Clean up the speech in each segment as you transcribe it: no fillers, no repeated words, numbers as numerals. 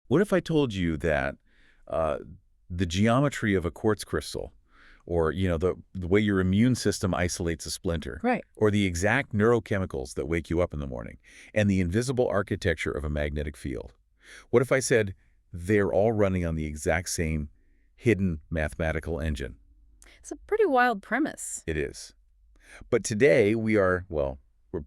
What if I told you that uh, the geometry of a quartz crystal, or the way your immune system isolates a splinter, Right. or the exact neurochemicals that wake you up in the morning, and the invisible architecture of a magnetic field? What if I said they're all running on the exact same hidden mathematical engine? It's a pretty wild premise. It is. But today we're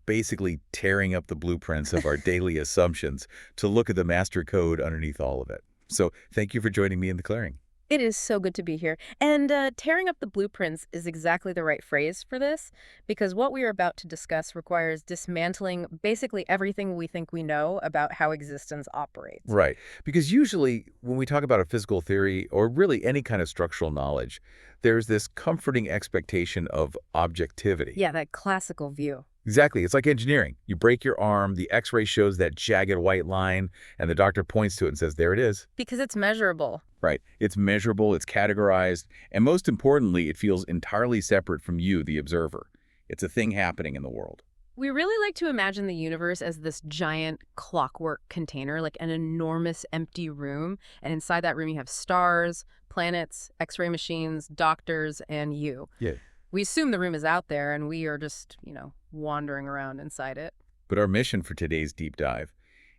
basically tearing up the blueprints of our daily assumptions to look at the master code underneath all of it. So thank you for joining me in the clearing. It is so good to be here. And tearing up the blueprints is exactly the right phrase for this, because what we are about to discuss requires dismantling basically everything we think we know about how existence operates. Right. Because usually when we talk about a physical theory or really any kind of structural knowledge, there's this comforting expectation of objectivity. Yeah, that classical view. Exactly. It's like engineering. You break your arm, the x-ray shows that jagged white line, and the doctor points to it and says, there it is. Because it's measurable. Right. It's measurable, it's categorized, and most importantly, it feels entirely separate from you, the observer. It's a thing happening in the world. We really like to imagine the universe as this giant clockwork container, like an enormous empty room. And inside that room, you have stars, planets, X-ray machines, doctors, and you. Yeah. We assume the room is out there, and we are just, wandering around inside it. But our mission for today's deep dive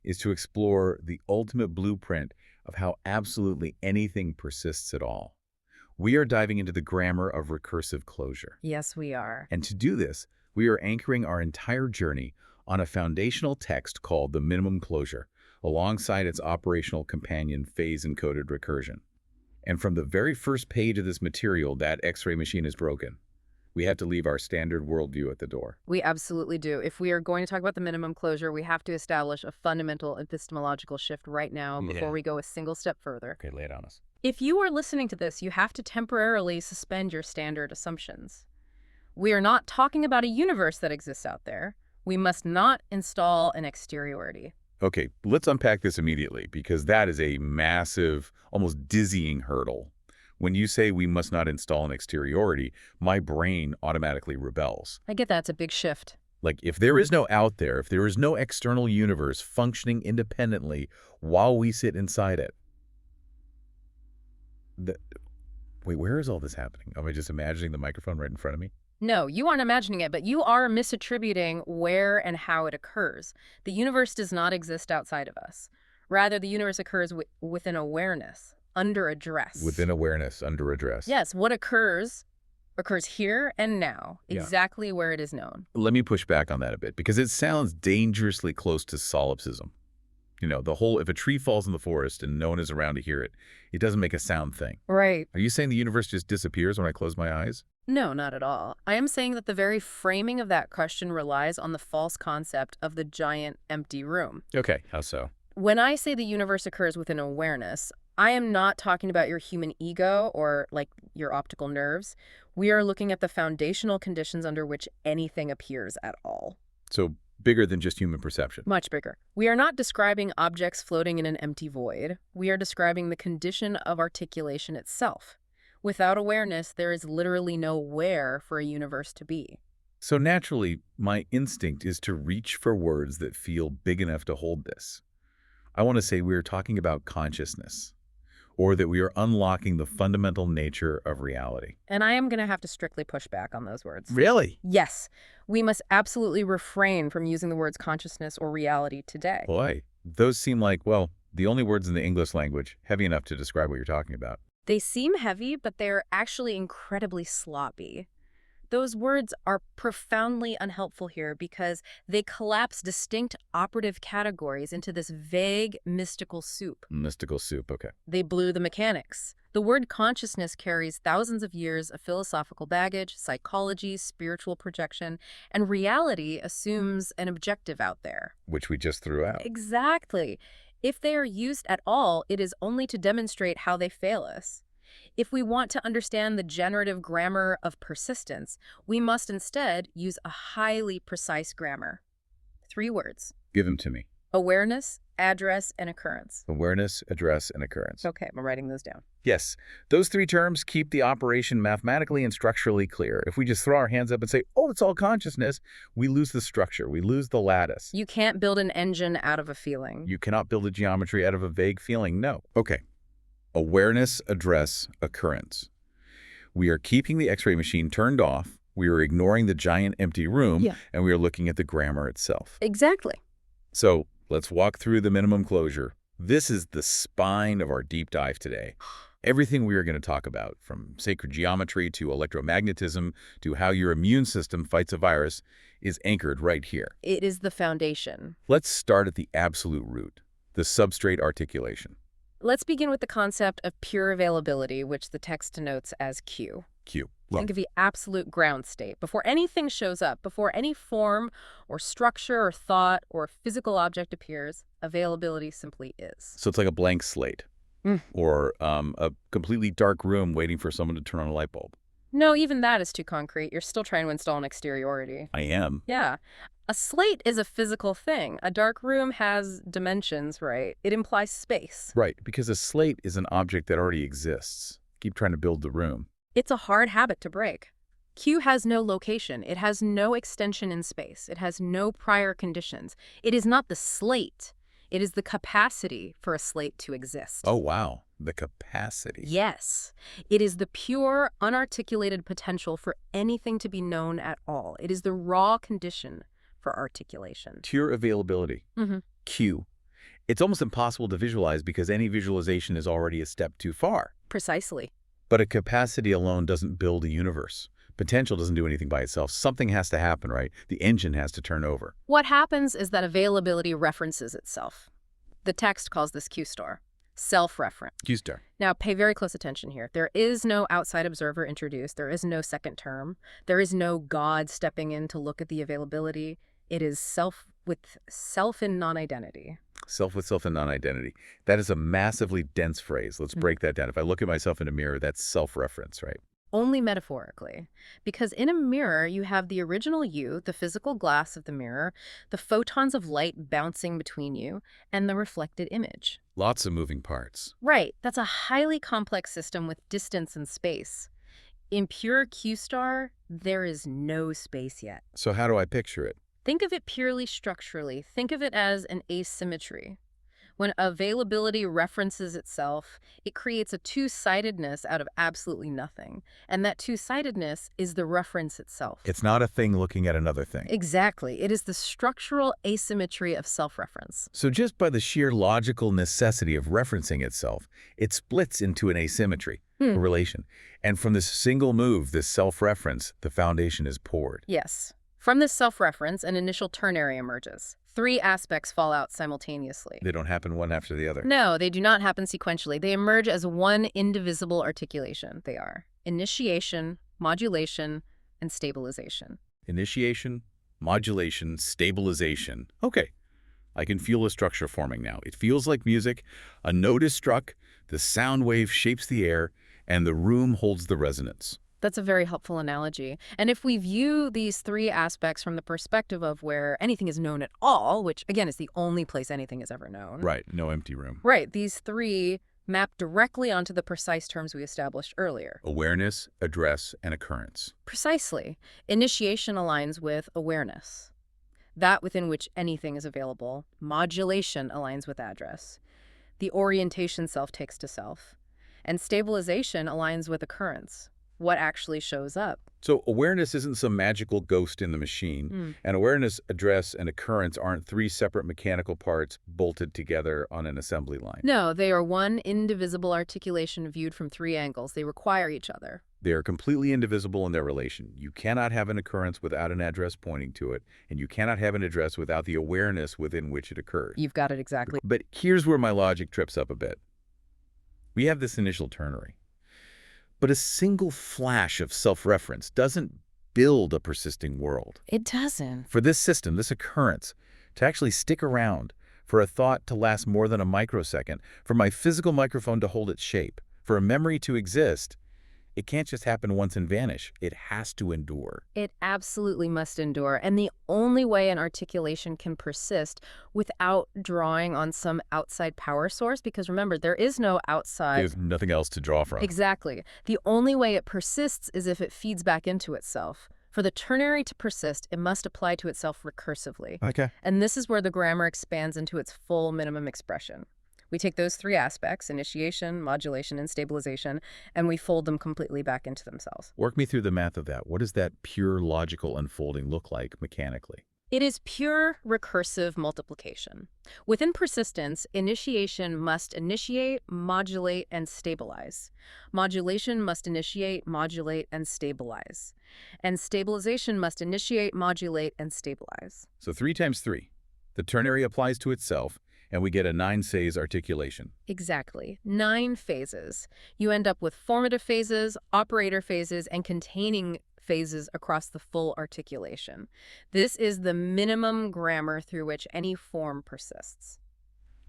is to explore the ultimate blueprint of how absolutely anything persists at all. We are diving into the grammar of recursive closure. Yes, we are. And to do this, we are anchoring our entire journey on a foundational text called the minimum closure, alongside its operational companion phase-encoded recursion. And from the very first page of this material, that X-ray machine is broken. We have to leave our standard worldview at the door. We absolutely do. If we are going to talk about the minimum closure, we have to establish a fundamental epistemological shift right now before we go a single step further. Okay, lay it on us. If you are listening to this, you have to temporarily suspend your standard assumptions. We are not talking about a universe that exists out there. We must not install an exteriority. Okay, let's unpack this immediately, because that is a massive, almost dizzying hurdle. When you say we must not install an exteriority, my brain automatically rebels. I get that. It's a big shift. Like, if there is no out there, if there is no external universe functioning independently while we sit inside it, wait, where is all this happening? Am I just imagining the microphone right in front of me? No, you aren't imagining it, but you are misattributing where and how it occurs. The universe does not exist outside of us. Rather, the universe occurs within awareness, under address. Within awareness, under address. Yes, what occurs here and now, Yeah. exactly where it is known. Let me push back on that a bit, because it sounds dangerously close to solipsism. The whole, if a tree falls in the forest and no one is around to hear it, it doesn't make a sound thing. Right. Are you saying the universe just disappears when I close my eyes? No, not at all. I am saying that the very framing of that question relies on the false concept of the giant empty room. Okay, how so? When I say the universe occurs within awareness, I am not talking about your human ego or, like, your optical nerves. We are looking at the foundational conditions under which anything appears at all. So bigger than just human perception. Much bigger. We are not describing objects floating in an empty void. We are describing the condition of articulation itself. Without awareness, there is literally no where for a universe to be. So naturally, my instinct is to reach for words that feel big enough to hold this. I want to say we are talking about consciousness, or that we are unlocking the fundamental nature of reality. And I am going to have to strictly push back on those words. Really? Yes, we must absolutely refrain from using the words consciousness or reality today. Boy, those seem like, well, the only words in the English language heavy enough to describe what you're talking about. They seem heavy, but they're actually incredibly sloppy. Those words are profoundly unhelpful here because they collapse distinct operative categories into this vague, mystical soup. Mystical soup, okay. They blew the mechanics. The word consciousness carries thousands of years of philosophical baggage, psychology, spiritual projection, and reality assumes an objective out there. Which we just threw out. Exactly. If they are used at all, it is only to demonstrate how they fail us. If we want to understand the generative grammar of persistence, we must instead use a highly precise grammar. 3 words. Give them to me. Awareness, address, and occurrence. Awareness, address, and occurrence. Okay, I'm writing those down. Yes, those three terms keep the operation mathematically and structurally clear. If we just throw our hands up and say, oh, it's all consciousness, we lose the structure. We lose the lattice. You can't build an engine out of a feeling. You cannot build a geometry out of a vague feeling. No. Okay. Awareness, address, occurrence. We are keeping the X-ray machine turned off. We are ignoring the giant empty room, and we are looking at the grammar itself. Exactly. So let's walk through the minimum closure. This is the spine of our deep dive today. Everything we are going to talk about, from sacred geometry to electromagnetism to how your immune system fights a virus, is anchored right here. It is the foundation. Let's start at the absolute root, the substrate articulation. Let's begin with the concept of pure availability, which the text denotes as Q. Q. Think of the absolute ground state. Before anything shows up, before any form or structure or thought or physical object appears, availability simply is. So it's like a blank slate or a completely dark room waiting for someone to turn on a light bulb. No, even that is too concrete. You're still trying to install an exteriority. I am. Yeah. A slate is a physical thing. A dark room has dimensions, right? It implies space. Right, because a slate is an object that already exists. Keep trying to build the room. It's a hard habit to break. Q has no location. It has no extension in space. It has no prior conditions. It is not the slate. It is the capacity for a slate to exist. Oh, wow. The capacity. Yes. It is the pure, unarticulated potential for anything to be known at all. It is the raw condition for articulation. Pure availability. Q. It's almost impossible to visualize because any visualization is already a step too far. Precisely. But a capacity alone doesn't build a universe. Potential doesn't do anything by itself. Something has to happen, right? The engine has to turn over. What happens is that availability references itself. The text calls this Q star. Self-reference. Q star. Now, pay very close attention here. There is no outside observer introduced. There is no second term. There is no God stepping in to look at the availability. It is self with self in non-identity. Self with self and non-identity. That is a massively dense phrase. Let's break that down. If I look at myself in a mirror, that's self-reference, right? Only metaphorically. Because in a mirror, you have the original you, the physical glass of the mirror, the photons of light bouncing between you, and the reflected image. Lots of moving parts. Right. That's a highly complex system with distance and space. In pure Q star, there is no space yet. So how do I picture it? Think of it purely structurally. Think of it as an asymmetry. When availability references itself, it creates a two-sidedness out of absolutely nothing. And that two-sidedness is the reference itself. It's not a thing looking at another thing. Exactly. It is the structural asymmetry of self-reference. So just by the sheer logical necessity of referencing itself, it splits into an asymmetry, a relation. And from this single move, this self-reference, the foundation is poured. Yes. From this self-reference, an initial ternary emerges. Three aspects fall out simultaneously. They don't happen one after the other. No, they do not happen sequentially. They emerge as one indivisible articulation. They are initiation, modulation, and stabilization. Initiation, modulation, stabilization. Okay, I can feel a structure forming now. It feels like music. A note is struck, the sound wave shapes the air, and the room holds the resonance. That's a very helpful analogy. And if we view these three aspects from the perspective of where anything is known at all, which again is the only place anything is ever known. Right, no empty room. Right, these three map directly onto the precise terms we established earlier. Awareness, address, and occurrence. Precisely. Initiation aligns with awareness, that within which anything is available. Modulation aligns with address. The orientation self takes to self. And stabilization aligns with occurrence, what actually shows up. So awareness isn't some magical ghost in the machine, and awareness, address, and occurrence aren't three separate mechanical parts bolted together on an assembly line. No, they are one indivisible articulation viewed from three angles. They require each other. They are completely indivisible in their relation. You cannot have an occurrence without an address pointing to it, and you cannot have an address without the awareness within which it occurs. You've got it exactly. But here's where my logic trips up a bit. We have this initial ternary. But a single flash of self-reference doesn't build a persisting world. It doesn't. For this system, this occurrence, to actually stick around, for a thought to last more than a microsecond, for my physical microphone to hold its shape, for a memory to exist, It can't just happen once and vanish. It has to endure. It absolutely must endure, and the only way an articulation can persist without drawing on some outside power source, because remember, there is no outside. There's nothing else to draw from. Exactly. The only way it persists is if it feeds back into itself. For the ternary to persist, it must apply to itself recursively. Okay. And this is where the grammar expands into its full minimum expression. We take those three aspects, initiation, modulation, and stabilization, and we fold them completely back into themselves. Work me through the math of that. What does that pure logical unfolding look like mechanically? It is pure recursive multiplication. Within persistence, initiation must initiate, modulate, and stabilize. Modulation must initiate, modulate, and stabilize. And stabilization must initiate, modulate, and stabilize. So 3 times 3. The ternary applies to itself, and we get a 9-phase articulation. Exactly. 9 phases. You end up with formative phases, operator phases, and containing phases across the full articulation. This is the minimum grammar through which any form persists.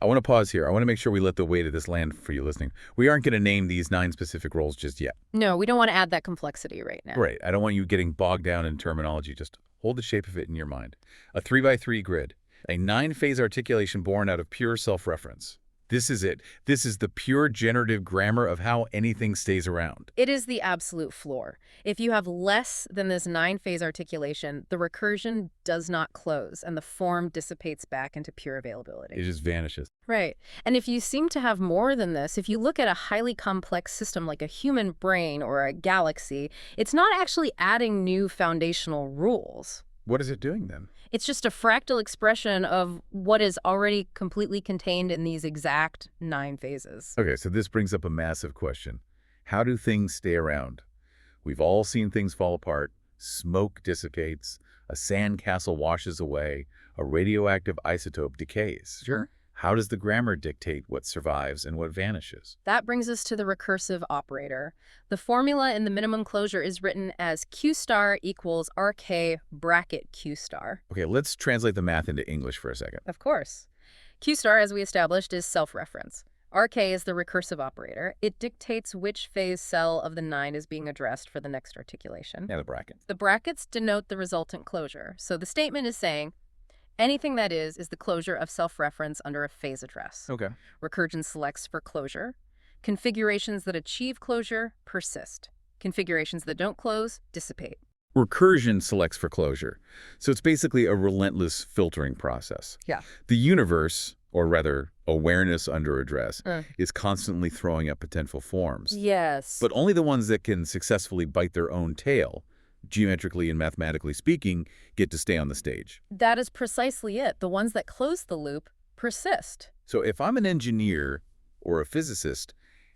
I want to pause here. I want to make sure we let the weight of this land for you listening. We aren't going to name these 9 specific roles just yet. No, we don't want to add that complexity right now. Right. I don't want you getting bogged down in terminology. Just hold the shape of it in your mind. A 3x3 grid. A 9-phase articulation born out of pure self-reference. This is it. This is the pure generative grammar of how anything stays around. It is the absolute floor. If you have less than this 9-phase articulation, the recursion does not close, and the form dissipates back into pure availability. It just vanishes. Right. And if you seem to have more than this, if you look at a highly complex system like a human brain or a galaxy, it's not actually adding new foundational rules. What is it doing then? It's just a fractal expression of what is already completely contained in these exact 9 phases. Okay, so this brings up a massive question. How do things stay around? We've all seen things fall apart. Smoke dissipates, a sandcastle washes away, a radioactive isotope decays. Sure. How does the grammar dictate what survives and what vanishes? That brings us to the recursive operator. The formula in the minimum closure is written as Q star equals RK bracket Q star. Okay, let's translate the math into English for a second. Of course. Q star, as we established, is self-reference. RK is the recursive operator. It dictates which phase cell of the 9 is being addressed for the next articulation. Yeah, the bracket. The brackets denote the resultant closure. So the statement is saying, anything that is the closure of self-reference under a phase address. Okay. Recursion selects for closure. Configurations that achieve closure persist. Configurations that don't close dissipate. Recursion selects for closure. So it's basically a relentless filtering process. Yeah. The universe, or rather awareness under address, is constantly throwing up potential forms. Yes. But only the ones that can successfully bite their own tail, geometrically and mathematically speaking, get to stay on the stage. That is precisely it. The ones that close the loop persist. So if I'm an engineer or a physicist,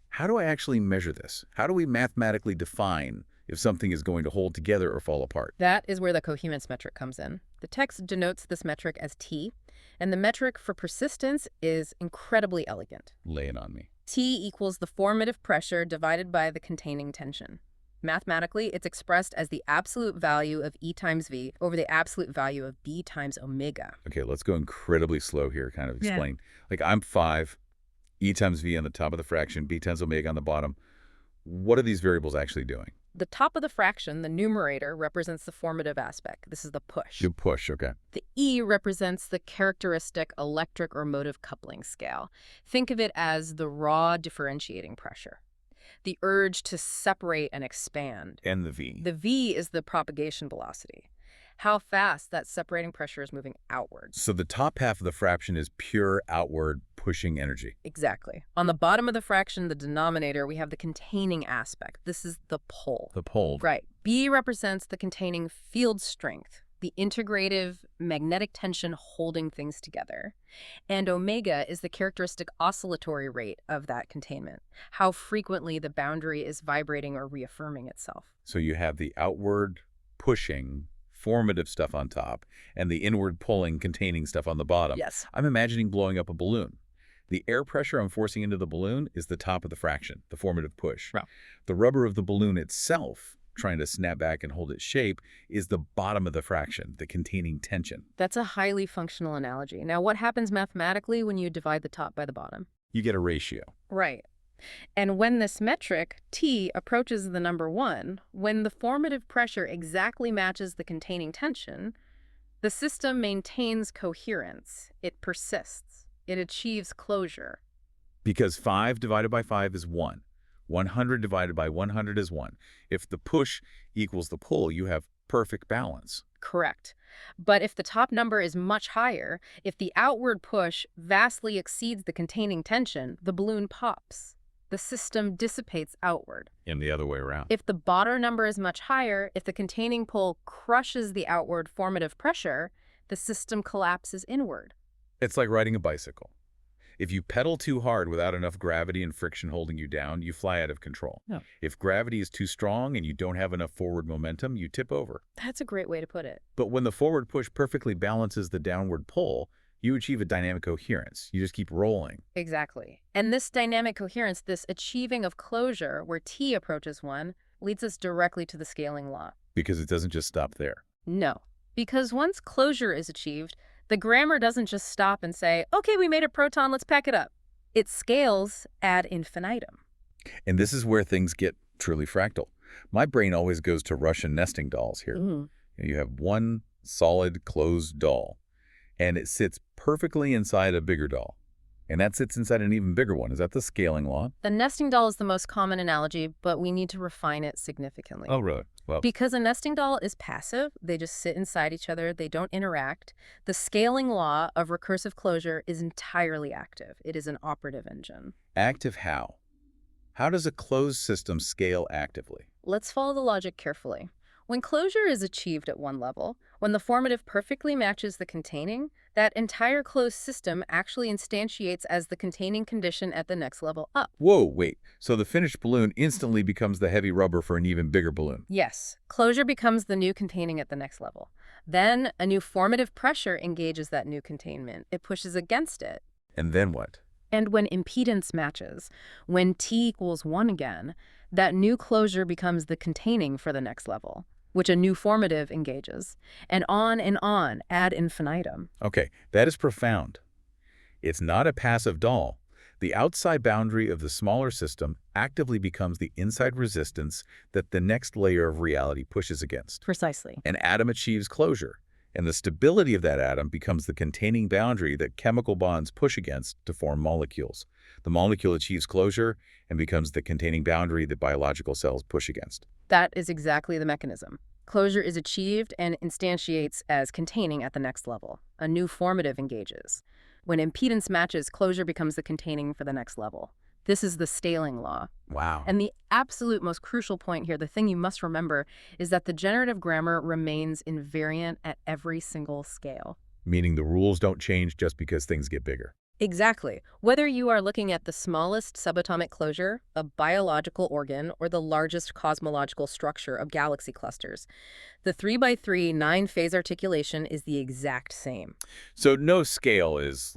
how do I actually measure this? How do we mathematically define if something is going to hold together or fall apart? That is where the coherence metric comes in. The text denotes this metric as T, and the metric for persistence is incredibly elegant. Lay it on me. T equals the formative pressure divided by the containing tension. Mathematically, it's expressed as the absolute value of E times V over the absolute value of B times omega. Okay, let's go incredibly slow here, kind of explain. Like I'm 5, E times V on the top of the fraction, B times omega on the bottom. What are these variables actually doing? The top of the fraction, the numerator, represents the formative aspect. This is the push. You push, okay. The E represents the characteristic electric or motive coupling scale. Think of it as the raw differentiating pressure. The urge to separate and expand. And the V. The V is the propagation velocity. How fast that separating pressure is moving outwards. So the top half of the fraction is pure outward pushing energy. Exactly. On the bottom of the fraction, the denominator, we have the containing aspect. This is the pole. The pole. Right. B represents the containing field strength, the integrative magnetic tension holding things together. And omega is the characteristic oscillatory rate of that containment, how frequently the boundary is vibrating or reaffirming itself. So you have the outward pushing formative stuff on top and the inward pulling containing stuff on the bottom. Yes. I'm imagining blowing up a balloon. The air pressure I'm forcing into the balloon is the top of the fraction, the formative push. Right. The rubber of the balloon itself, trying to snap back and hold its shape, is the bottom of the fraction, the containing tension. That's a highly functional analogy. Now, what happens mathematically when you divide the top by the bottom? You get a ratio. Right. And when this metric, T, approaches the number 1, when the formative pressure exactly matches the containing tension, the system maintains coherence. It persists. It achieves closure. Because 5 divided by 5 is 1. 100 divided by 100 is 1. If the push equals the pull, you have perfect balance. Correct. But if the top number is much higher, if the outward push vastly exceeds the containing tension, the balloon pops. The system dissipates outward. And the other way around. If the bottom number is much higher, if the containing pull crushes the outward formative pressure, the system collapses inward. It's like riding a bicycle. If you pedal too hard without enough gravity and friction holding you down, you fly out of control. Yeah. If gravity is too strong and you don't have enough forward momentum, you tip over. That's a great way to put it. But when the forward push perfectly balances the downward pull, you achieve a dynamic coherence. You just keep rolling. Exactly. And this dynamic coherence, this achieving of closure where T approaches 1, leads us directly to the scaling law. Because it doesn't just stop there. No. Because once closure is achieved, the grammar doesn't just stop and say, okay, we made a proton, let's pack it up. It scales ad infinitum. And this is where things get truly fractal. My brain always goes to Russian nesting dolls here. You have one solid closed doll, and it sits perfectly inside a bigger doll. And that sits inside an even bigger one. Is that the scaling law? The nesting doll is the most common analogy, but we need to refine it significantly. Oh, really? Well, Because a nesting doll is passive, they just sit inside each other, they don't interact. The scaling law of recursive closure is entirely active. It is an operative engine. active how? How does a closed system scale actively? Let's follow the logic carefully. When closure is achieved at one level, when the formative perfectly matches the containing, that entire closed system actually instantiates as the containing condition at the next level up. Whoa, wait. So the finished balloon instantly becomes the heavy rubber for an even bigger balloon. Yes, closure becomes the new containing at the next level. Then a new formative pressure engages that new containment. It pushes against it. And then what? And when impedance matches, when T equals 1 again, that new closure becomes the containing for the next level, which a new formative engages, and on ad infinitum. Okay, that is profound. It's not a passive doll. The outside boundary of the smaller system actively becomes the inside resistance that the next layer of reality pushes against. Precisely. An atom achieves closure, and the stability of that atom becomes the containing boundary that chemical bonds push against to form molecules. The molecule achieves closure and becomes the containing boundary that biological cells push against. That is exactly the mechanism. Closure is achieved and instantiates as containing at the next level. A new formative engages. When impedance matches, closure becomes the containing for the next level. This is the scaling law. Wow. And the absolute most crucial point here, the thing you must remember, is that the generative grammar remains invariant at every single scale. Meaning the rules don't change just because things get bigger. Exactly. Whether you are looking at the smallest subatomic closure, a biological organ, or the largest cosmological structure of galaxy clusters, the 3x3 9-phase articulation is the exact same. So no scale is,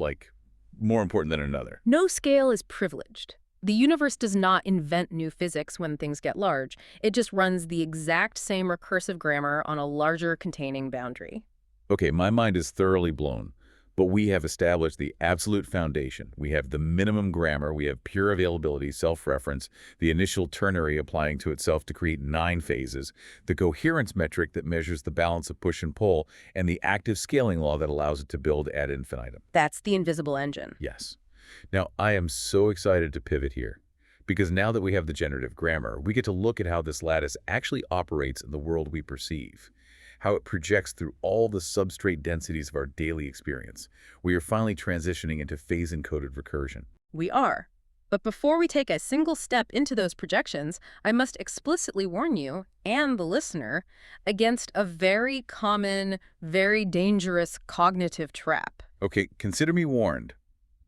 more important than another. No scale is privileged. The universe does not invent new physics when things get large. It just runs the exact same recursive grammar on a larger containing boundary. Okay, my mind is thoroughly blown. But we have established the absolute foundation. We have the minimum grammar, we have pure availability, self-reference, the initial ternary applying to itself to create 9 phases, the coherence metric that measures the balance of push and pull, and the active scaling law that allows it to build ad infinitum. That's the invisible engine. Yes. Now, I am so excited to pivot here, because now that we have the generative grammar, we get to look at how this lattice actually operates in the world we perceive, how it projects through all the substrate densities of our daily experience. We are finally transitioning into phase-encoded recursion. We are. But before we take a single step into those projections, I must explicitly warn you, and the listener, against a very common, very dangerous cognitive trap. Okay, consider me warned.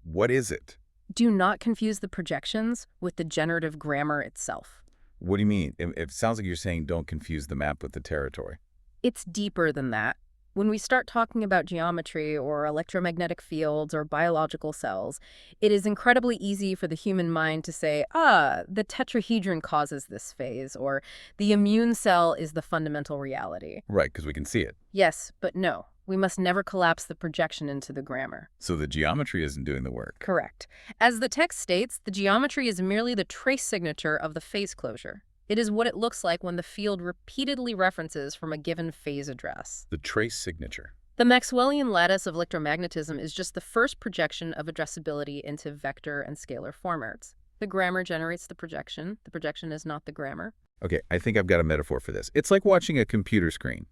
What is it? Do not confuse the projections with the generative grammar itself. What do you mean? It sounds like you're saying don't confuse the map with the territory. It's deeper than that. When we start talking about geometry or electromagnetic fields or biological cells, it is incredibly easy for the human mind to say, the tetrahedron causes this phase, or the immune cell is the fundamental reality. Right, because we can see it. Yes, but no. We must never collapse the projection into the grammar. So the geometry isn't doing the work. Correct. As the text states, the geometry is merely the trace signature of the phase closure. It is what it looks like when the field repeatedly references from a given phase address. The trace signature. The Maxwellian lattice of electromagnetism is just the first projection of addressability into vector and scalar formats. The grammar generates the projection. The projection is not the grammar. Okay, I think I've got a metaphor for this. It's like watching a computer screen.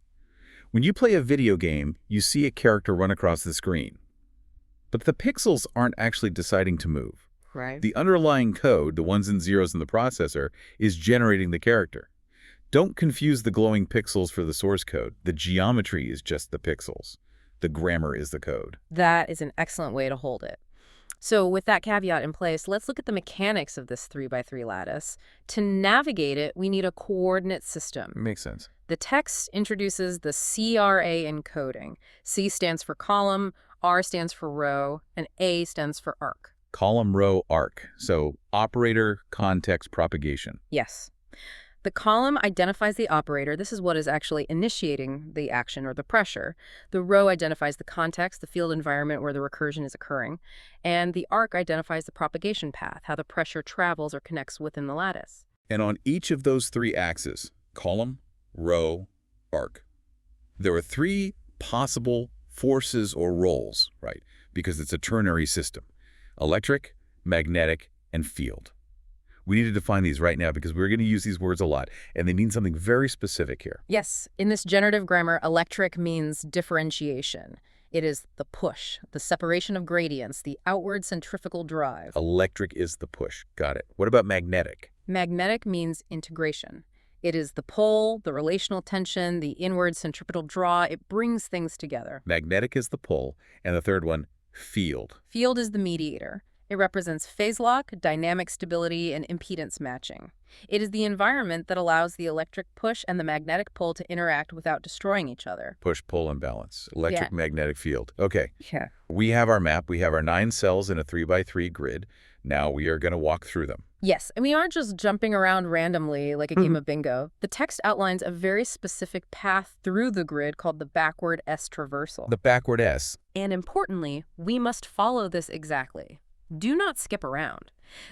When you play a video game, you see a character run across the screen. But the pixels aren't actually deciding to move. Right. The underlying code, the ones and zeros in the processor, is generating the character. Don't confuse the glowing pixels for the source code. The geometry is just the pixels. The grammar is the code. That is an excellent way to hold it. So with that caveat in place, let's look at the mechanics of this 3x3 lattice. To navigate it, we need a coordinate system. Makes sense. The text introduces the CRA encoding. C stands for column, R stands for row, and A stands for arc. Column, row, arc. So operator, context, propagation. Yes. The column identifies the operator. This is what is actually initiating the action or the pressure. The row identifies the context, the field environment where the recursion is occurring. And the arc identifies the propagation path, how the pressure travels or connects within the lattice. And on each of those three axes, column, row, arc, there are three possible forces or roles, right? Because it's a ternary system: electric, magnetic, and field. We need to define these right now because we're going to use these words a lot, and they mean something very specific here. Yes, in this generative grammar, electric means differentiation. It is the push, the separation of gradients, the outward centrifugal drive. Electric is the push. Got it. What about magnetic? Magnetic means integration. It is the pull, the relational tension, the inward centripetal draw. It brings things together. Magnetic is the pull, and the third one, field. Field is the mediator. It represents phase lock, dynamic stability, and impedance matching. It is the environment that allows the electric push and the magnetic pull to interact without destroying each other. Push-pull imbalance. Electric, Yeah. magnetic field. Okay. Yeah. We have our map. We have our 9 cells in a 3x3 grid. Now we are going to walk through them. Yes, and we aren't just jumping around randomly like a game of bingo. The text outlines a very specific path through the grid called the backward S traversal. The backward S. And importantly, we must follow this exactly. Do not skip around.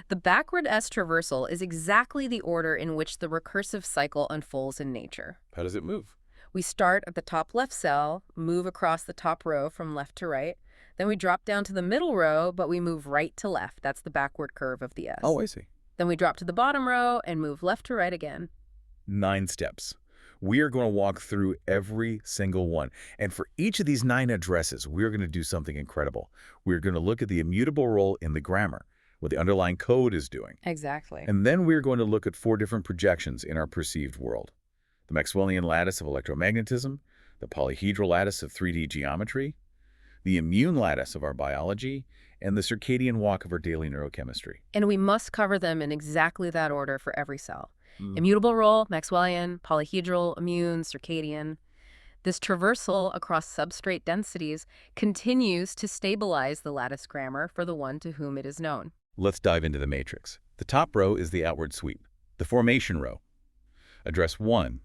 The backward S traversal is exactly the order in which the recursive cycle unfolds in nature. How does it move? We start at the top left cell, move across the top row from left to right. Then we drop down to the middle row, but we move right to left. That's the backward curve of the S. Oh, I see. Then we drop to the bottom row and move left to right again. 9 steps. We are going to walk through every single one. And for each of these 9 addresses, we're going to do something incredible. We're going to look at the immutable role in the grammar, what the underlying code is doing. Exactly. And then we're going to look at 4 different projections in our perceived world: the Maxwellian lattice of electromagnetism, the polyhedral lattice of 3D geometry, the immune lattice of our biology, and the circadian walk of our daily neurochemistry. And we must cover them in exactly that order for every cell. Immutable role, Maxwellian, polyhedral, immune, circadian. This traversal across substrate densities continues to stabilize the lattice grammar for the one to whom it is known. Let's dive into the matrix. The top row is the outward sweep, the formation row. Address 1,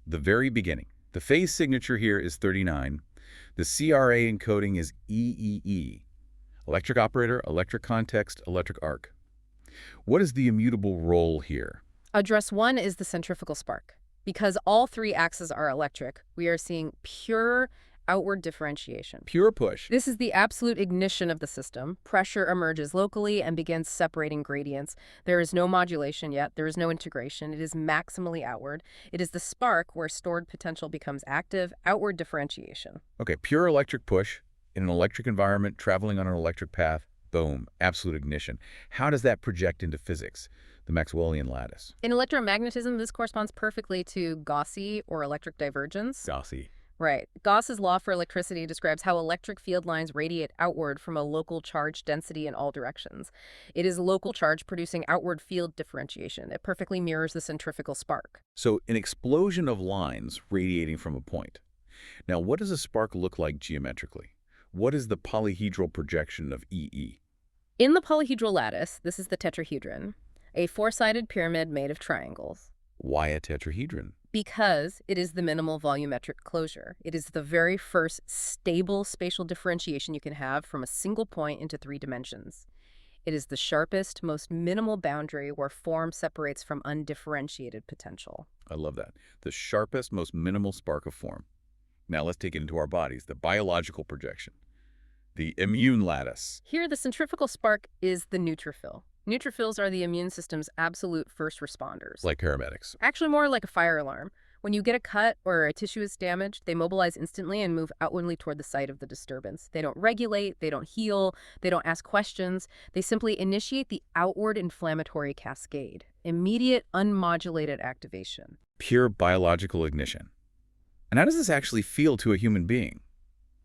the very beginning. The phase signature here is 39. The CRA encoding is EEE. Electric operator, electric context, electric arc. What is the immutable role here? Address 1 is the centrifugal spark. Because all 3 axes are electric, we are seeing pure outward differentiation. Pure push. This is the absolute ignition of the system. Pressure emerges locally and begins separating gradients. There is no modulation yet. There is no integration. It is maximally outward. It is the spark where stored potential becomes active, outward differentiation. Okay, pure electric push in an electric environment, traveling on an electric path. Boom, absolute ignition. How does that project into physics? The Maxwellian lattice. In electromagnetism, this corresponds perfectly to Gaussy or electric divergence. Gaussy. Right. Gauss's law for electricity describes how electric field lines radiate outward from a local charge density in all directions. It is local charge producing outward field differentiation. It perfectly mirrors the centrifugal spark. So an explosion of lines radiating from a point. Now, what does a spark look like geometrically? What is the polyhedral projection of EE? In the polyhedral lattice, this is the tetrahedron, a 4-sided pyramid made of triangles. Why a tetrahedron? Because it is the minimal volumetric closure. It is the very first stable spatial differentiation you can have from a single point into 3 dimensions. It is the sharpest, most minimal boundary where form separates from undifferentiated potential. I love that. The sharpest, most minimal spark of form. Now let's take it into our bodies, the biological projection. The immune lattice. Here, the centrifugal spark is the neutrophil. Neutrophils are the immune system's absolute first responders. Like paramedics. Actually, more like a fire alarm. When you get a cut or a tissue is damaged, they mobilize instantly and move outwardly toward the site of the disturbance. They don't regulate, they don't heal, they don't ask questions. They simply initiate the outward inflammatory cascade. Immediate, unmodulated activation. Pure biological ignition. And how does this actually feel to a human being?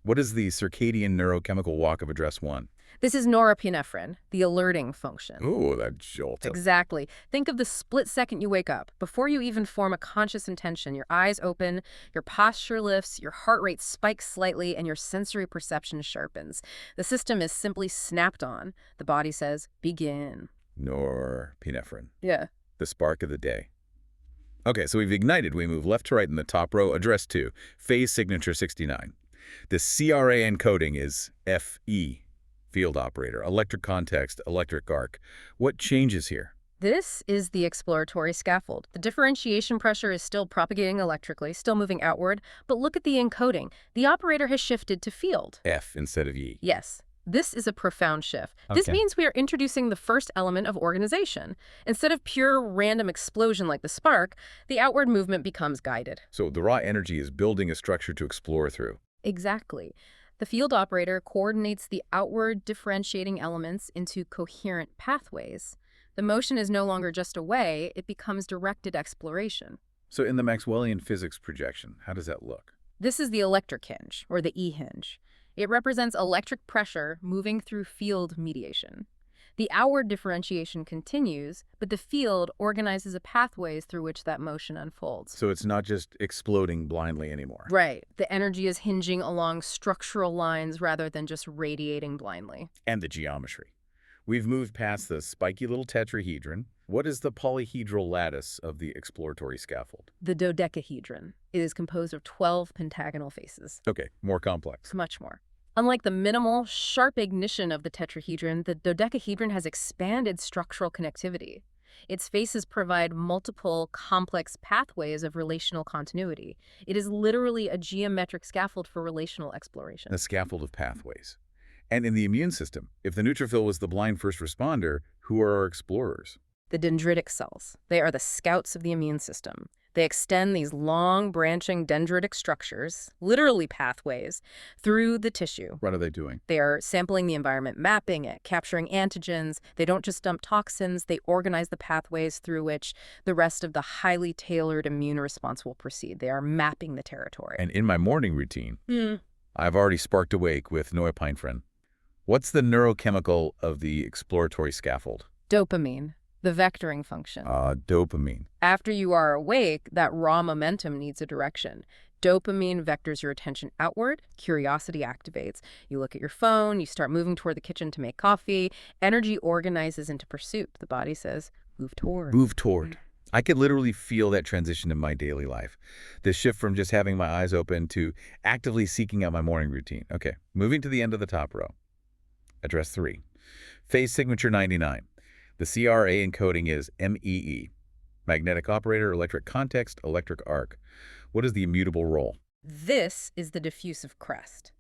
What is the circadian neurochemical walk of address 1? This is norepinephrine, the alerting function. Ooh, that jolt. Exactly. Think of the split second you wake up. Before you even form a conscious intention, your eyes open, your posture lifts, your heart rate spikes slightly, and your sensory perception sharpens. The system is simply snapped on. The body says, begin. Norepinephrine. Yeah. The spark of the day. Okay, so we've ignited. We move left to right in the top row. Address 2, phase signature 69. The CRA encoding is FE, field operator, electric context, electric arc. What changes here? This is the exploratory scaffold. The differentiation pressure is still propagating electrically, still moving outward, but look at the encoding. The operator has shifted to field. F instead of E. Yes. This is a profound shift. This means we are introducing the first element of organization. Instead of pure random explosion like the spark, the outward movement becomes guided. So the raw energy is building a structure to explore through. Exactly. The field operator coordinates the outward differentiating elements into coherent pathways. The motion is no longer just a way, it becomes directed exploration. So in the Maxwellian physics projection, how does that look? This is the electric hinge, or the E hinge. It represents electric pressure moving through field mediation. The outward differentiation continues, but the field organizes the pathways through which that motion unfolds. So it's not just exploding blindly anymore. Right. The energy is hinging along structural lines rather than just radiating blindly. And the geometry. We've moved past the spiky little tetrahedron. What is the polyhedral lattice of the exploratory scaffold? The dodecahedron. It is composed of 12 pentagonal faces. Okay, more complex. Much more. Unlike the minimal, sharp ignition of the tetrahedron, the dodecahedron has expanded structural connectivity. Its faces provide multiple, complex pathways of relational continuity. It is literally a geometric scaffold for relational exploration. A scaffold of pathways. And in the immune system, if the neutrophil was the blind first responder, who are our explorers? The dendritic cells. They are the scouts of the immune system. They extend these long, branching dendritic structures, literally pathways, through the tissue. What are they doing? They are sampling the environment, mapping it, capturing antigens. They don't just dump toxins, they organize the pathways through which the rest of the highly tailored immune response will proceed. They are mapping the territory. And in my morning routine, I've already sparked awake with norepinephrine. What's the neurochemical of the exploratory scaffold? Dopamine. The vectoring function. Dopamine. After you are awake, that raw momentum needs a direction. Dopamine vectors your attention outward. Curiosity activates. You look at your phone, you start moving toward the kitchen to make coffee. Energy organizes into pursuit. The body says, move toward. Move toward. I could literally feel that transition in my daily life. The shift from just having my eyes open to actively seeking out my morning routine. Okay, moving to the end of the top row. Address 3. Phase signature 99. The CRA encoding is MEE, magnetic operator, electric context, electric arc. What is the immutable role? This is the diffusive crest.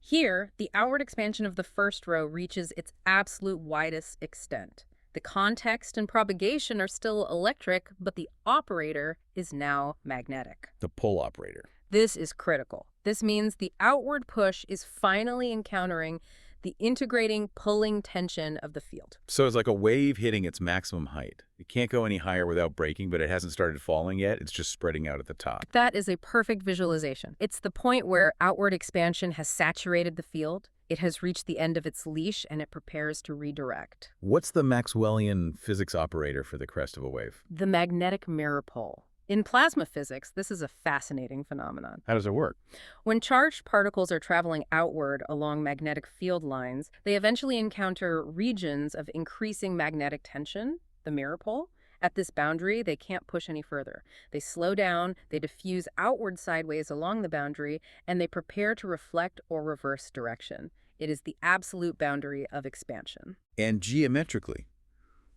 Here, the outward expansion of the first row reaches its absolute widest extent. The context and propagation are still electric, but the operator is now magnetic. The pull operator. This is critical. This means the outward push is finally encountering the integrating, pulling tension of the field. So it's like a wave hitting its maximum height. It can't go any higher without breaking, but it hasn't started falling yet. It's just spreading out at the top. That is a perfect visualization. It's the point where outward expansion has saturated the field. It has reached the end of its leash, and it prepares to redirect. What's the Maxwellian physics operator for the crest of a wave? The magnetic mirror pole. In plasma physics, this is a fascinating phenomenon. How does it work? When charged particles are traveling outward along magnetic field lines, they eventually encounter regions of increasing magnetic tension, the mirror pole, At this boundary, they can't push any further. They slow down, they diffuse outward sideways along the boundary, and they prepare to reflect or reverse direction. It is the absolute boundary of expansion. And geometrically,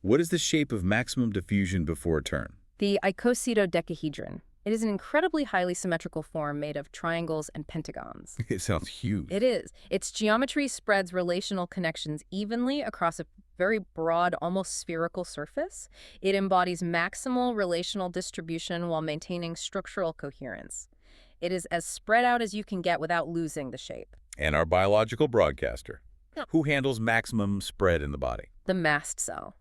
what is the shape of maximum diffusion before a turn? The icosahedron. It is an incredibly highly symmetrical form made of triangles and pentagons. It sounds huge. It is. Its geometry spreads relational connections evenly across a very broad, almost spherical surface. It embodies maximal relational distribution while maintaining structural coherence. It is as spread out as you can get without losing the shape. And our biological broadcaster, Yeah. who handles maximum spread in the body. The mast cell.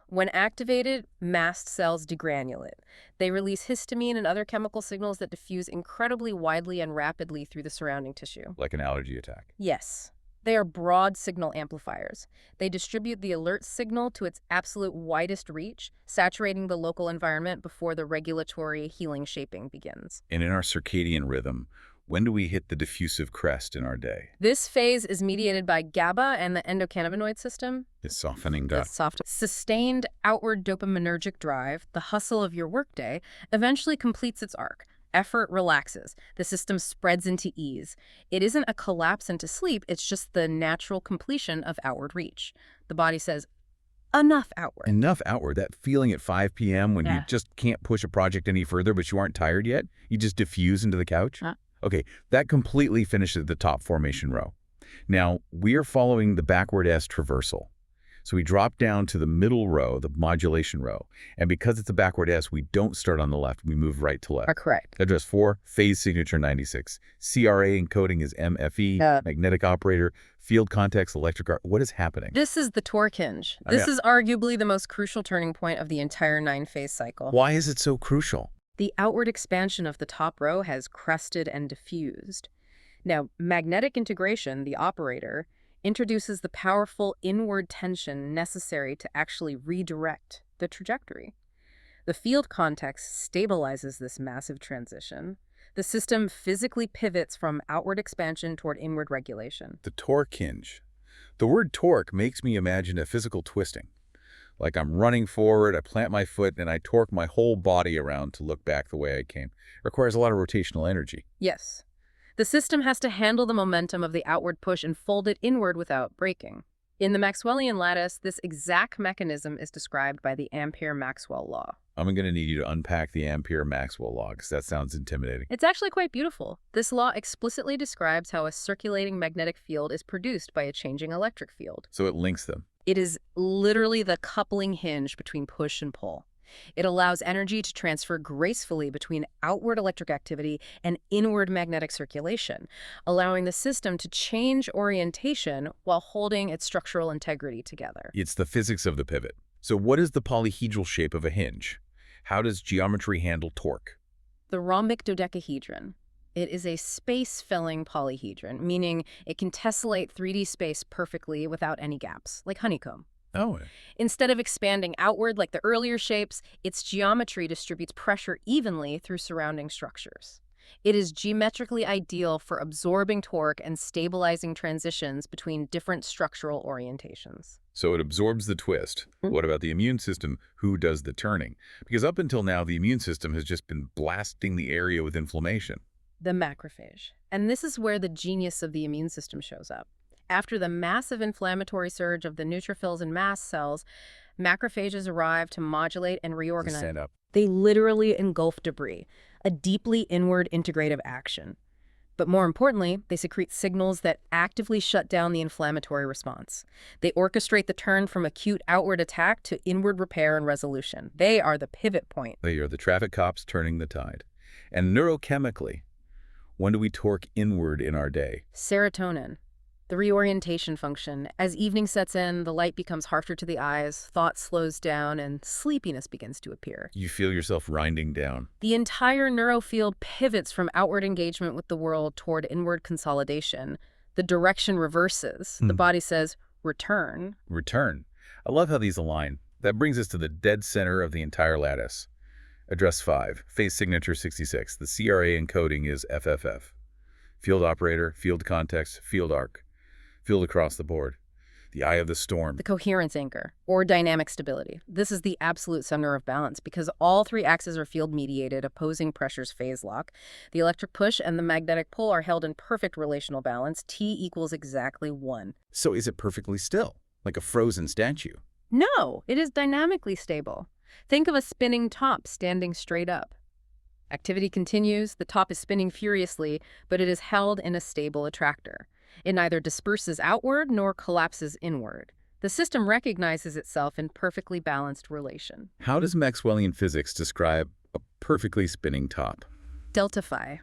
When activated, mast cells degranulate. They release histamine and other chemical signals that diffuse incredibly widely and rapidly through the surrounding tissue. Like an allergy attack. Yes. They are broad signal amplifiers. They distribute the alert signal to its absolute widest reach, saturating the local environment before the regulatory healing shaping begins. And in our circadian rhythm, when do we hit the diffusive crest in our day? This phase is mediated by GABA and the endocannabinoid system. It's softening The gut. soft, sustained outward dopaminergic drive, the hustle of your workday, eventually completes its arc. Effort relaxes. The system spreads into ease. It isn't a collapse into sleep, it's just the natural completion of outward reach. The body says, enough outward. Enough outward. That feeling at 5 p.m. when you Yeah. just can't push a project any further, but you aren't tired yet. You just diffuse into the couch. Huh? Okay, that completely finishes the top formation row. Now, we are following the backward S traversal. So we drop down to the middle row, the modulation row. And because it's a backward S, we don't start on the left. We move right to left. Are correct. Address 4, phase signature 96. CRA encoding is MFE, magnetic operator, field context, electric arc. What is happening? This is the torque hinge. Oh, This yeah. is arguably the most crucial turning point of the entire 9-phase cycle. Why is it so crucial? The outward expansion of the top row has crested and diffused. Now, magnetic integration, the operator, introduces the powerful inward tension necessary to actually redirect the trajectory. The field context stabilizes this massive transition. The system physically pivots from outward expansion toward inward regulation. The torque hinge. The word torque makes me imagine a physical twisting. Like I'm running forward, I plant my foot, and I torque my whole body around to look back the way I came. It requires a lot of rotational energy. Yes. The system has to handle the momentum of the outward push and fold it inward without breaking. In the Maxwellian lattice, this exact mechanism is described by the Ampere-Maxwell law. I'm going to need you to unpack the Ampere-Maxwell law, because that sounds intimidating. It's actually quite beautiful. This law explicitly describes how a circulating magnetic field is produced by a changing electric field. So it links them. It is literally the coupling hinge between push and pull. It allows energy to transfer gracefully between outward electric activity and inward magnetic circulation, allowing the system to change orientation while holding its structural integrity together. It's the physics of the pivot. So what is the polyhedral shape of a hinge? How does geometry handle torque? The rhombic dodecahedron. It is a space-filling polyhedron, meaning it can tessellate 3D space perfectly without any gaps, like honeycomb. Oh, Instead of expanding outward like the earlier shapes, its geometry distributes pressure evenly through surrounding structures. It is geometrically ideal for absorbing torque and stabilizing transitions between different structural orientations. so it absorbs the twist. What about the immune system? Who does the turning? Because up until now, the immune system has just been blasting the area with inflammation. The macrophage. And this is where the genius of the immune system shows up. After the massive inflammatory surge of the neutrophils and mast cells, macrophages arrive to modulate and reorganize. Stand up. They literally engulf debris, a deeply inward integrative action. But more importantly, they secrete signals that actively shut down the inflammatory response. They orchestrate the turn from acute outward attack to inward repair and resolution. They are the pivot point. They are the traffic cops turning the tide. And neurochemically, when do we torque inward in our day? Serotonin, the reorientation function. As evening sets in, the light becomes harsher to the eyes, thought slows down, and sleepiness begins to appear. You feel yourself winding down. The entire neurofield pivots from outward engagement with the world toward inward consolidation. The direction reverses. The body says, return. Return. I love how these align. That brings us to the dead center of the entire lattice. Address 5, phase signature 66. The CRA encoding is FFF. Field operator, field context, field arc. Field across the board. The eye of the storm. The coherence anchor, or dynamic stability. This is the absolute center of balance because all three axes are field-mediated, opposing pressures phase lock. The electric push and the magnetic pull are held in perfect relational balance. T equals exactly 1. So is it perfectly still, like a frozen statue? No, it is dynamically stable. Think of a spinning top standing straight up. Activity continues, the top is spinning furiously, but it is held in a stable attractor. It neither disperses outward nor collapses inward. The system recognizes itself in perfectly balanced relation. How does Maxwellian physics describe a perfectly spinning top? Delta phi.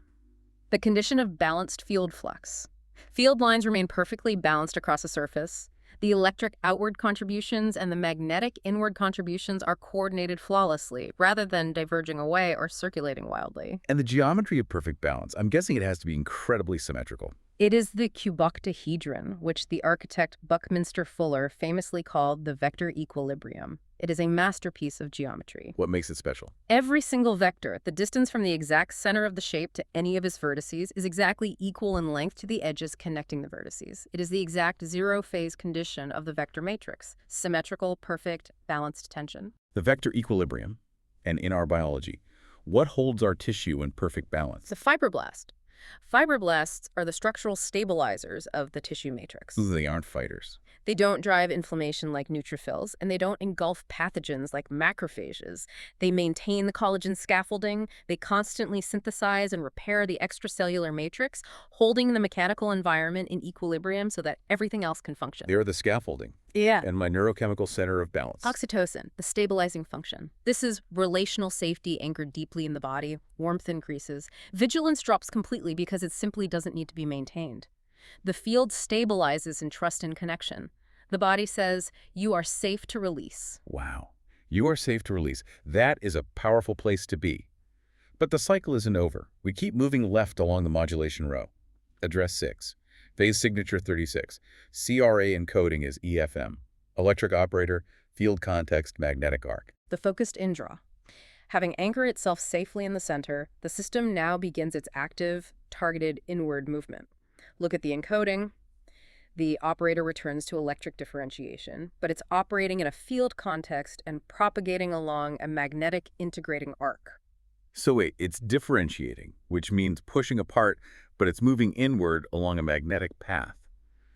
The condition of balanced field flux. Field lines remain perfectly balanced across a surface. The electric outward contributions and the magnetic inward contributions are coordinated flawlessly, rather than diverging away or circulating wildly. And the geometry of perfect balance, I'm guessing it has to be incredibly symmetrical. It is the cuboctahedron, which the architect Buckminster Fuller famously called the vector equilibrium. It is a masterpiece of geometry. What makes it special? Every single vector, the distance from the exact center of the shape to any of its vertices, is exactly equal in length to the edges connecting the vertices. It is the exact zero-phase condition of the vector matrix. Symmetrical, perfect, balanced tension. The vector equilibrium, and in our biology, what holds our tissue in perfect balance? The fibroblast. Fibroblasts are the structural stabilizers of the tissue matrix. They aren't fighters. They don't drive inflammation like neutrophils, and they don't engulf pathogens like macrophages. They maintain the collagen scaffolding. They constantly synthesize and repair the extracellular matrix, holding the mechanical environment in equilibrium so that everything else can function. They are the scaffolding. Yeah. And my neurochemical center of balance. Oxytocin, the stabilizing function. This is relational safety anchored deeply in the body. Warmth increases. Vigilance drops completely because it simply doesn't need to be maintained. The field stabilizes in trust and connection. The body says, you are safe to release. Wow. You are safe to release. That is a powerful place to be. But the cycle isn't over. We keep moving left along the modulation row. Address 6. Phase signature 36. CRA encoding is EFM. Electric operator, field context, magnetic arc. The focused indraw. Having anchored itself safely in the center, the system now begins its active, targeted inward movement. Look at the encoding. The operator returns to electric differentiation, but it's operating in a field context and propagating along a magnetic integrating arc. So wait, it's differentiating, which means pushing apart, but it's moving inward along a magnetic path.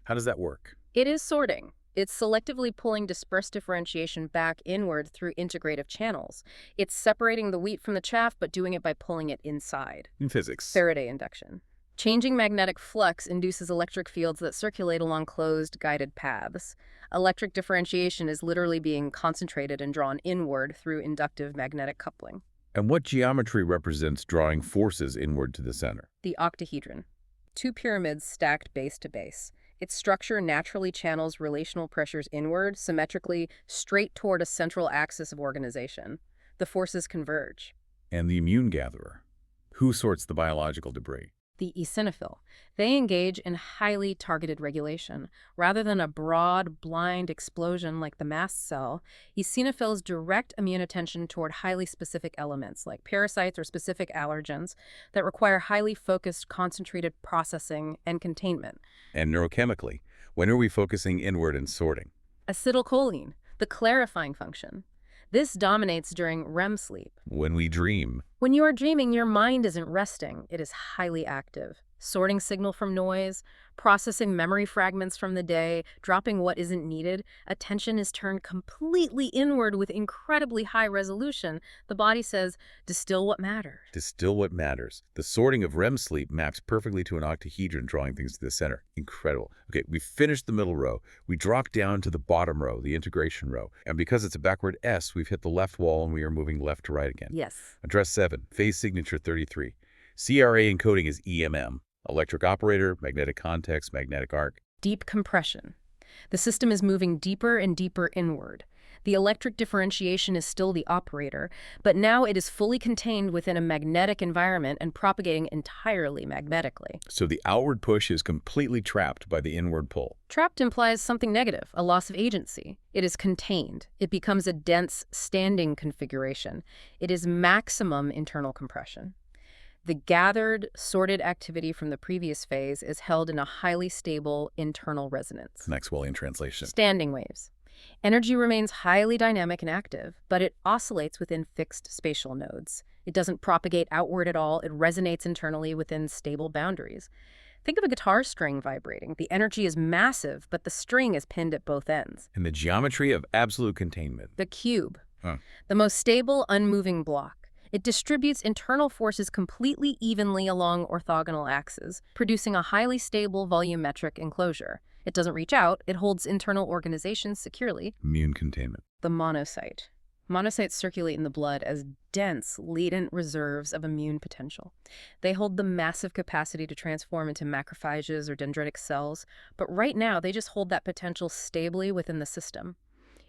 How does that work? It is sorting. It's selectively pulling dispersed differentiation back inward through integrative channels. It's separating the wheat from the chaff, but doing it by pulling it inside. In physics. Faraday induction. Changing magnetic flux induces electric fields that circulate along closed, guided paths. Electric differentiation is literally being concentrated and drawn inward through inductive magnetic coupling. And what geometry represents drawing forces inward to the center? The octahedron. 2 pyramids stacked base to base. Its structure naturally channels relational pressures inward, symmetrically, straight toward a central axis of organization. The forces converge. And the immune gatherer. Who sorts the biological debris? The eosinophil. They engage in highly targeted regulation. Rather than a broad, blind explosion like the mast cell, eosinophils direct immune attention toward highly specific elements like parasites or specific allergens that require highly focused, concentrated processing and containment. And neurochemically, when are we focusing inward and sorting? Acetylcholine, the clarifying function. This dominates during REM sleep. When we dream. When you are dreaming, your mind isn't resting. It is highly active. Sorting signal from noise, processing memory fragments from the day, dropping what isn't needed. Attention is turned completely inward with incredibly high resolution. The body says, distill what matters. Distill what matters. The sorting of REM sleep maps perfectly to an octahedron drawing things to the center. Incredible. Okay, we finished the middle row. We dropped down to the bottom row, the integration row. And because it's a backward S, we've hit the left wall and we are moving left to right again. Yes. Address 7, phase signature 33. CRA encoding is EMM. Electric operator, magnetic context, magnetic arc. Deep compression. The system is moving deeper and deeper inward. The electric differentiation is still the operator, but now it is fully contained within a magnetic environment and propagating entirely magnetically. So the outward push is completely trapped by the inward pull. Trapped implies something negative, a loss of agency. It is contained. It becomes a dense, standing configuration. It is maximum internal compression. The gathered, sorted activity from the previous phase is held in a highly stable internal resonance. Maxwellian translation. Standing waves. Energy remains highly dynamic and active, but it oscillates within fixed spatial nodes. It doesn't propagate outward at all. It resonates internally within stable boundaries. Think of a guitar string vibrating. The energy is massive, but the string is pinned at both ends. In the geometry of absolute containment. The cube. The most stable, unmoving block. It distributes internal forces completely evenly along orthogonal axes, producing a highly stable volumetric enclosure. It doesn't reach out. It holds internal organizations securely. Immune containment. The monocyte. Monocytes circulate in the blood as dense, latent reserves of immune potential. They hold the massive capacity to transform into macrophages or dendritic cells, but right now they just hold that potential stably within the system.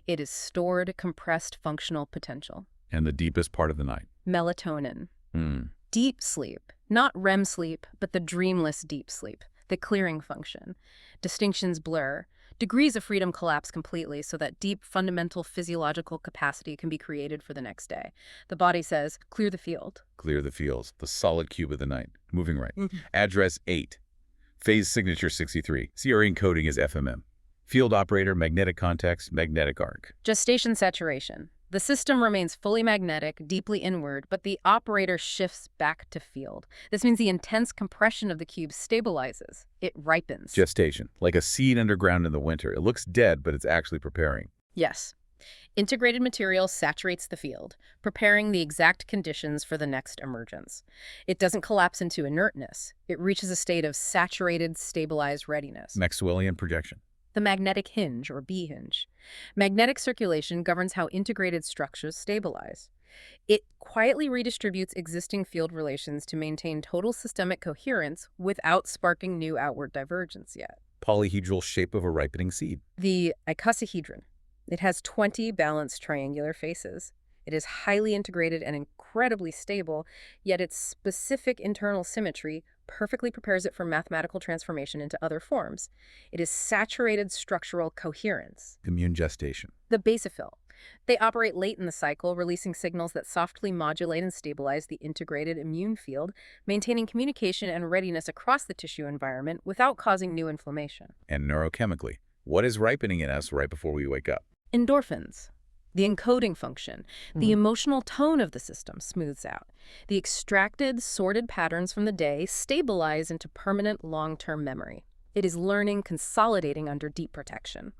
It is stored, compressed, functional potential. And the deepest part of the night. Melatonin. Deep sleep. Not REM sleep, but the dreamless deep sleep. The clearing function. Distinctions blur. Degrees of freedom collapse completely so that deep, fundamental physiological capacity can be created for the next day. The body says, clear the field. Clear the fields. The solid cube of the night. Moving right. Address 8. Phase signature 63. CRE encoding is FMM. Field operator, magnetic context, magnetic arc. Gestation saturation. The system remains fully magnetic, deeply inward, but the operator shifts back to field. This means the intense compression of the cube stabilizes. It ripens. Gestation. Like a seed underground in the winter. It looks dead, but it's actually preparing. Yes. Integrated material saturates the field, preparing the exact conditions for the next emergence. It doesn't collapse into inertness. It reaches a state of saturated, stabilized readiness. Maxwellian projection. The magnetic hinge, or B-hinge. Magnetic circulation governs how integrated structures stabilize. It quietly redistributes existing field relations to maintain total systemic coherence without sparking new outward divergence yet. Polyhedral shape of a ripening seed. The icosahedron. It has 20 balanced triangular faces. It is highly integrated and incredibly stable, yet its specific internal symmetry perfectly prepares it for mathematical transformation into other forms. It is saturated structural coherence. Immune gestation. The basophil. They operate late in the cycle, releasing signals that softly modulate and stabilize the integrated immune field, maintaining communication and readiness across the tissue environment without causing new inflammation. And neurochemically. What is ripening in us right before we wake up? Endorphins. The encoding function, the emotional tone of the system smooths out. The extracted, sorted patterns from the day stabilize into permanent long-term memory. It is learning, consolidating under deep protection.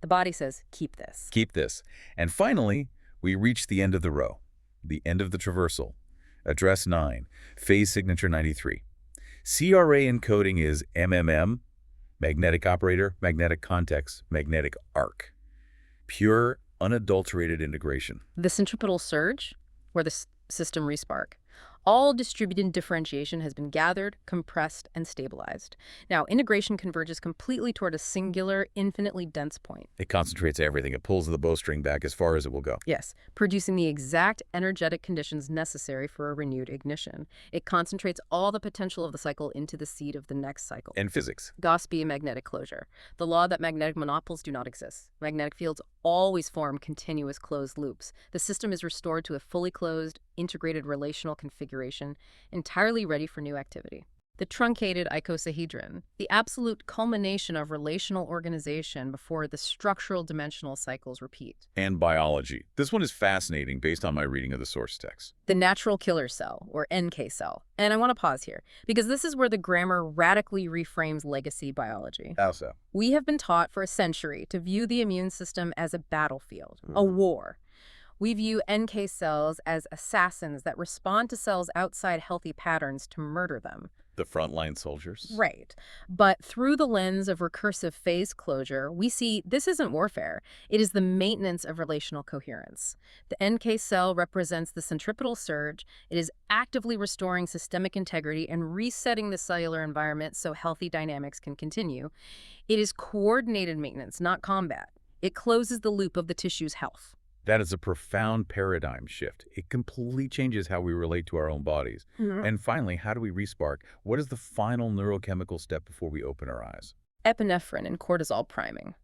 The body says, keep this. Keep this. And finally, we reach the end of the row, the end of the traversal. Address 9, phase signature 93. CRA encoding is MMM, magnetic operator, magnetic context, magnetic arc. Pure, unadulterated integration. The centripetal surge, where the system respark. All distributed differentiation has been gathered, compressed, and stabilized. Now, integration converges completely toward a singular, infinitely dense point. It concentrates everything. It pulls the bowstring back as far as it will go. Yes, producing the exact energetic conditions necessary for a renewed ignition. It concentrates all the potential of the cycle into the seed of the next cycle. And physics. Gauss-B magnetic closure. The law that magnetic monopoles do not exist. Magnetic fields always form continuous closed loops. The system is restored to a fully closed, integrated relational configuration, entirely ready for new activity. The truncated icosahedron, the absolute culmination of relational organization before the structural dimensional cycles repeat. And biology. This one is fascinating based on my reading of the source text. The natural killer cell, or NK cell. And I want to pause here, because this is where the grammar radically reframes legacy biology. How so? We have been taught for a century to view the immune system as a battlefield, a war. We view NK cells as assassins that respond to cells outside healthy patterns to murder them. The frontline soldiers? Right. But through the lens of recursive phase closure, we see this isn't warfare. It is the maintenance of relational coherence. The NK cell represents the centripetal surge. It is actively restoring systemic integrity and resetting the cellular environment so healthy dynamics can continue. It is coordinated maintenance, not combat. It closes the loop of the tissue's health. That is a profound paradigm shift. It completely changes how we relate to our own bodies. And finally, how do we respark? What is the final neurochemical step before we open our eyes? Epinephrine and cortisol priming.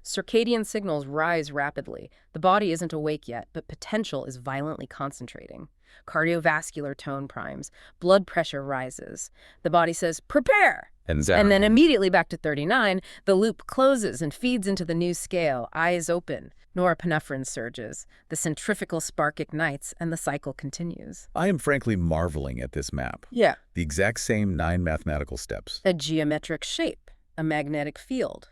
Circadian signals rise rapidly. The body isn't awake yet, but potential is violently concentrating. Cardiovascular tone primes. Blood pressure rises. The body says, prepare! And And then immediately back to 39, the loop closes and feeds into the new scale, eyes open. Norepinephrine surges. The centrifugal spark ignites, and the cycle continues. I am frankly marveling at this map. Yeah. The exact same 9 mathematical steps. A geometric shape, a magnetic field,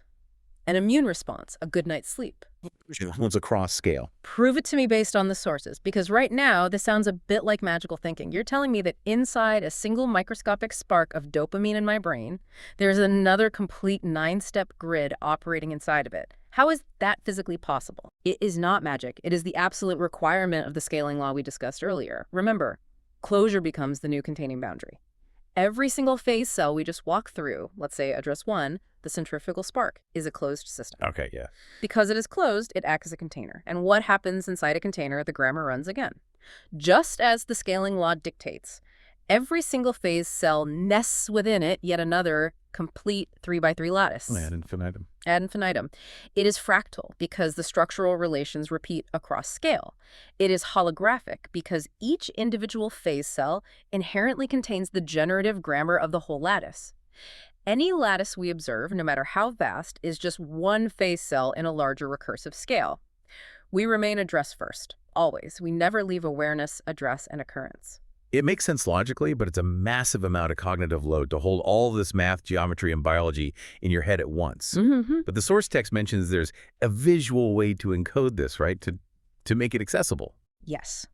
an immune response, a good night's sleep. It's a cross scale. Prove it to me based on the sources, because right now this sounds a bit like magical thinking. You're telling me that inside a single microscopic spark of dopamine in my brain, there's another complete 9-step grid operating inside of it. How is that physically possible? It is not magic. It is the absolute requirement of the scaling law we discussed earlier. Remember, closure becomes the new containing boundary. Every single phase cell we just walk through, let's say address 1, the centrifugal spark, is a closed system. Okay, yeah. Because it is closed, it acts as a container. And what happens inside a container, the grammar runs again. Just as the scaling law dictates, every single phase cell nests within it yet another complete 3x3 lattice. Ad infinitum. Ad infinitum. It is fractal because the structural relations repeat across scale. It is holographic because each individual phase cell inherently contains the generative grammar of the whole lattice. Any lattice we observe, no matter how vast, is just one phase cell in a larger recursive scale. We remain address first, always. We never leave awareness, address, and occurrence. It makes sense logically, but it's a massive amount of cognitive load to hold all this math, geometry, and biology in your head at once. Mm-hmm. But the source text mentions there's a visual way to encode this, right? To make it accessible. Yes.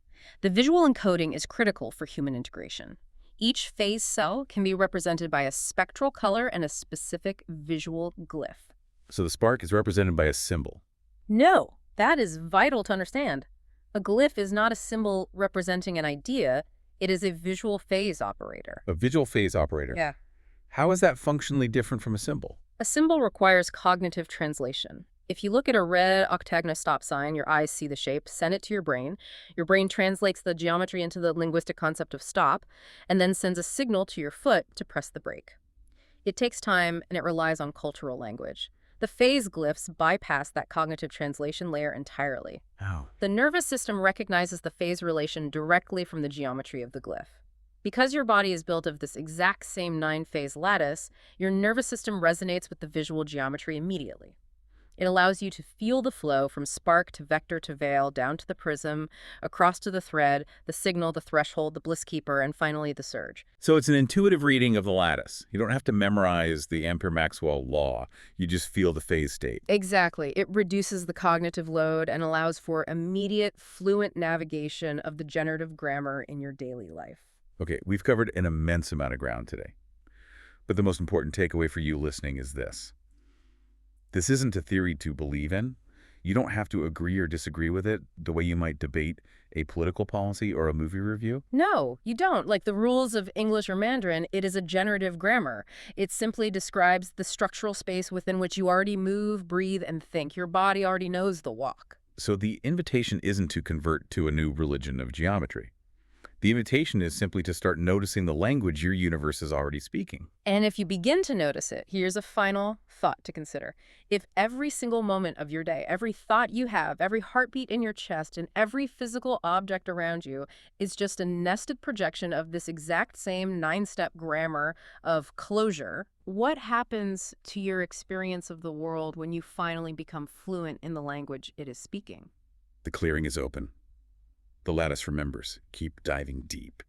The visual encoding is critical for human integration. Each phase cell can be represented by a spectral color and a specific visual glyph. So the spark is represented by a symbol. No, that is vital to understand. A glyph is not a symbol representing an idea. It is a visual phase operator. A visual phase operator. Yeah. How is that functionally different from a symbol? A symbol requires cognitive translation. If you look at a red octagonal stop sign, your eyes see the shape, send it to your brain translates the geometry into the linguistic concept of stop, and then sends a signal to your foot to press the brake. It takes time, and it relies on cultural language. The phase glyphs bypass that cognitive translation layer entirely. Oh. The nervous system recognizes the phase relation directly from the geometry of the glyph. Because your body is built of this exact same 9-phase lattice, your nervous system resonates with the visual geometry immediately. It allows you to feel the flow from spark to vector to veil, down to the prism, across to the thread, the signal, the threshold, the bliss keeper, and finally the surge. So it's an intuitive reading of the lattice. You don't have to memorize the Ampere-Maxwell law. You just feel the phase state. Exactly. It reduces the cognitive load and allows for immediate, fluent navigation of the generative grammar in your daily life. Okay, we've covered an immense amount of ground today. But the most important takeaway for you listening is this. This isn't a theory to believe in. You don't have to agree or disagree with it the way you might debate a political policy or a movie review. No, you don't. Like the rules of English or Mandarin, it is a generative grammar. It simply describes the structural space within which you already move, breathe, and think. Your body already knows the walk. So the invitation isn't to convert to a new religion of geometry. The invitation is simply to start noticing the language your universe is already speaking. And if you begin to notice it, here's a final thought to consider. If every single moment of your day, every thought you have, every heartbeat in your chest, and every physical object around you is just a nested projection of this exact same 9-step grammar of closure, what happens to your experience of the world when you finally become fluent in the language it is speaking? The clearing is open. The lattice remembers. Keep diving deep.